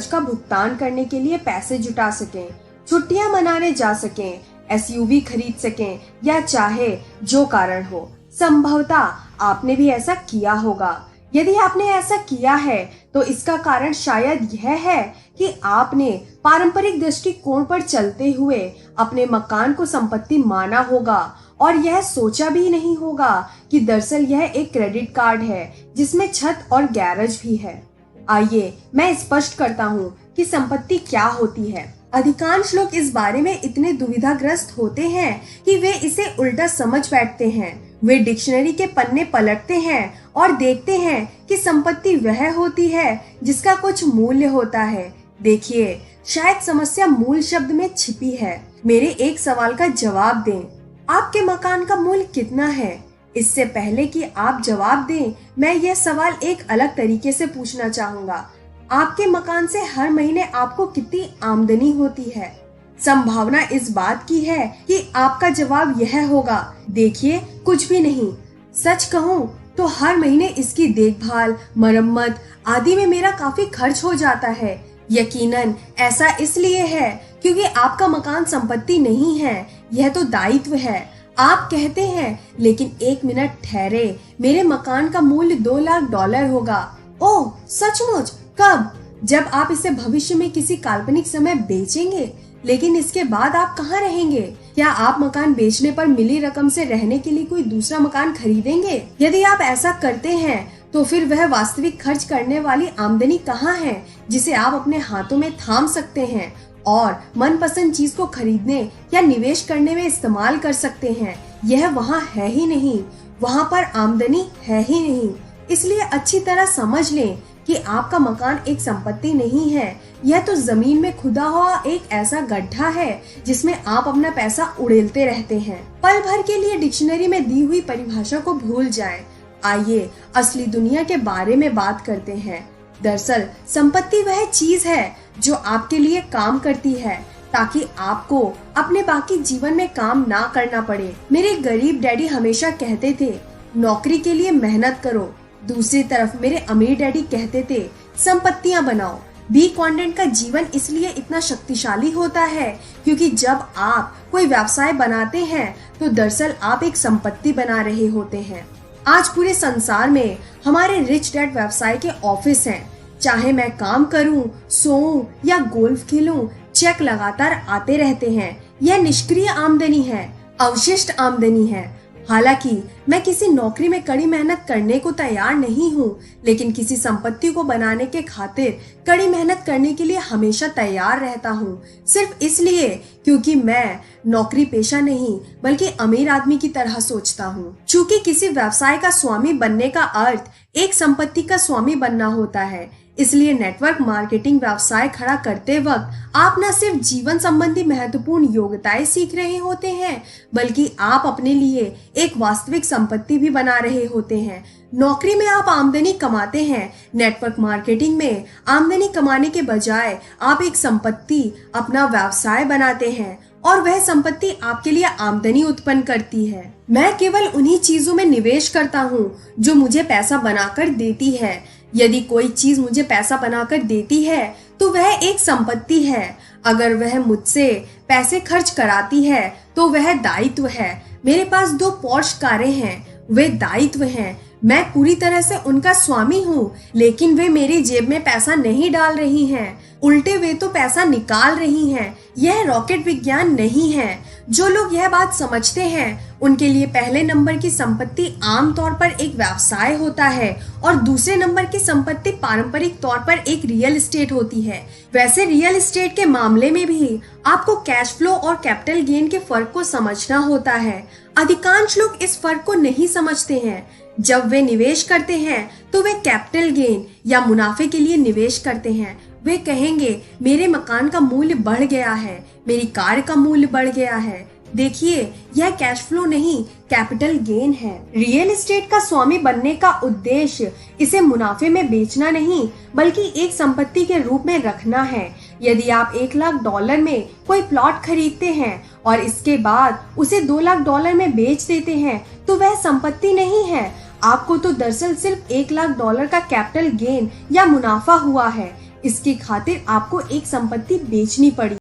का भुगतान करने के लिए पैसे जुटा सकें, छुट्टियां मनाने जा सकें, एसयूवी खरीद सकें या चाहे जो कारण हो। संभवतः आपने भी ऐसा किया होगा। यदि आपने ऐसा किया है तो इसका कारण शायद यह है कि आपने पारंपरिक दृष्टिकोण पर चलते हुए अपने मकान को संपत्ति माना होगा और यह सोचा भी नहीं होगा कि दरअसल यह एक क्रेडिट कार्ड है जिसमें छत और गैरेज भी है। आइए मैं स्पष्ट करता हूँ कि संपत्ति क्या होती है। अधिकांश लोग इस बारे में इतने दुविधाग्रस्त होते हैं कि वे इसे उल्टा समझ बैठते हैं। वे डिक्शनरी के पन्ने पलटते हैं और देखते हैं कि संपत्ति वह होती है जिसका कुछ मूल्य होता है। देखिए, शायद समस्या मूल शब्द में छिपी है। मेरे एक सवाल का जवाब दें, आपके मकान का मूल्य कितना है? इससे पहले कि आप जवाब दें, मैं यह सवाल एक अलग तरीके से पूछना चाहूँगा। आपके मकान से हर महीने आपको कितनी आमदनी होती है? संभावना इस बात की है कि आपका जवाब यह होगा, देखिए कुछ भी नहीं। सच कहूँ तो हर महीने इसकी देखभाल, मरम्मत आदि में मेरा काफी खर्च हो जाता है। यकीनन ऐसा इसलिए है क्योंकि आपका मकान संपत्ति नहीं है, यह तो दायित्व है। आप कहते हैं, लेकिन एक मिनट ठहरे, मेरे मकान का मूल्य $2 लाख होगा। ओह सचमुच? कब? जब आप इसे भविष्य में किसी काल्पनिक समय बेचेंगे। लेकिन इसके बाद आप कहाँ रहेंगे? क्या आप मकान बेचने पर मिली रकम से रहने के लिए कोई दूसरा मकान खरीदेंगे? यदि आप ऐसा करते हैं तो फिर वह वास्तविक खर्च करने वाली आमदनी कहाँ है जिसे आप अपने हाथों में थाम सकते हैं और मनपसंद चीज को खरीदने या निवेश करने में इस्तेमाल कर सकते हैं? यह वहाँ है ही नहीं, वहाँ पर आमदनी है ही नहीं। इसलिए अच्छी तरह समझ लें कि आपका मकान एक संपत्ति नहीं है, यह तो जमीन में खुदा हुआ एक ऐसा गड्ढा है जिसमें आप अपना पैसा उड़ेलते रहते हैं। पल भर के लिए डिक्शनरी में दी हुई परिभाषा को भूल जाएं। आइए असली दुनिया के बारे में बात करते हैं। दरअसल संपत्ति वह चीज है जो आपके लिए काम करती है ताकि आपको अपने बाकी जीवन में काम ना करना पड़े। मेरे गरीब डैडी हमेशा कहते थे, नौकरी के लिए मेहनत करो। दूसरी तरफ मेरे अमीर डैडी कहते थे, संपत्तियां बनाओ। बी कॉन्टेंट का जीवन इसलिए इतना शक्तिशाली होता है क्योंकि जब आप कोई व्यवसाय बनाते हैं तो दरअसल आप एक संपत्ति बना रहे होते हैं। आज पूरे संसार में हमारे रिच डैड व्यवसाय के ऑफिस हैं। चाहे मैं काम करूं, सोऊं या गोल्फ खेलूं, चेक लगातार आते रहते हैं। यह निष्क्रिय आमदनी है, अवशिष्ट आमदनी है। हालांकि मैं किसी नौकरी में कड़ी मेहनत करने को तैयार नहीं हूँ, लेकिन किसी संपत्ति को बनाने के खातिर कड़ी मेहनत करने के लिए हमेशा तैयार रहता हूँ। सिर्फ इसलिए क्योंकि मैं नौकरी पेशा नहीं बल्कि अमीर आदमी की तरह सोचता हूँ। चूँकि किसी व्यवसाय का स्वामी बनने का अर्थ एक संपत्ति का स्वामी बनना होता है, इसलिए नेटवर्क मार्केटिंग व्यवसाय खड़ा करते वक्त आप न सिर्फ जीवन संबंधी महत्वपूर्ण योग्यताएं सीख रहे होते हैं बल्कि आप अपने लिए एक वास्तविक संपत्ति भी बना रहे होते हैं। नौकरी में आप आमदनी कमाते हैं, नेटवर्क मार्केटिंग में आमदनी कमाने के बजाय आप एक संपत्ति, अपना व्यवसाय बनाते हैं और वह संपत्ति आपके लिए आमदनी उत्पन्न करती है। मैं केवल उन्हीं चीजों में निवेश करता हूँ जो मुझे पैसा बनाकर देती है। यदि कोई चीज मुझे पैसा बनाकर देती है तो वह एक संपत्ति है। अगर वह मुझसे पैसे खर्च कराती है तो वह दायित्व है। मेरे पास 2 पोर्श कारें हैं, वे दायित्व हैं। मैं पूरी तरह से उनका स्वामी हूँ, लेकिन वे मेरी जेब में पैसा नहीं डाल रही हैं, उल्टे वे तो पैसा निकाल रही हैं। यह रॉकेट विज्ञान नहीं है। जो लोग यह बात समझते हैं उनके लिए पहले नंबर की संपत्ति आमतौर पर एक व्यवसाय होता है और दूसरे नंबर की संपत्ति पारंपरिक तौर पर एक रियल एस्टेट होती है। वैसे रियल एस्टेट के मामले में भी आपको कैश फ्लो और कैपिटल गेन के फर्क को समझना होता है। अधिकांश लोग इस फर्क को नहीं समझते हैं। जब वे निवेश करते हैं तो वे कैपिटल गेन या मुनाफे के लिए निवेश करते हैं। वे कहेंगे, मेरे मकान का मूल्य बढ़ गया है, मेरी कार का मूल्य बढ़ गया है। देखिए, यह कैश फ्लो नहीं, कैपिटल गेन है। रियल एस्टेट का स्वामी बनने का उद्देश्य इसे मुनाफे में बेचना नहीं बल्कि एक संपत्ति के रूप में रखना है। यदि आप $1 लाख में कोई प्लॉट खरीदते हैं और इसके बाद उसे $2 लाख में बेच देते हैं तो वह संपत्ति नहीं है। आपको तो दरअसल सिर्फ $1 लाख का कैपिटल गेन या मुनाफा हुआ है। इसकी खातिर आपको एक संपत्ति बेचनी पड़ी।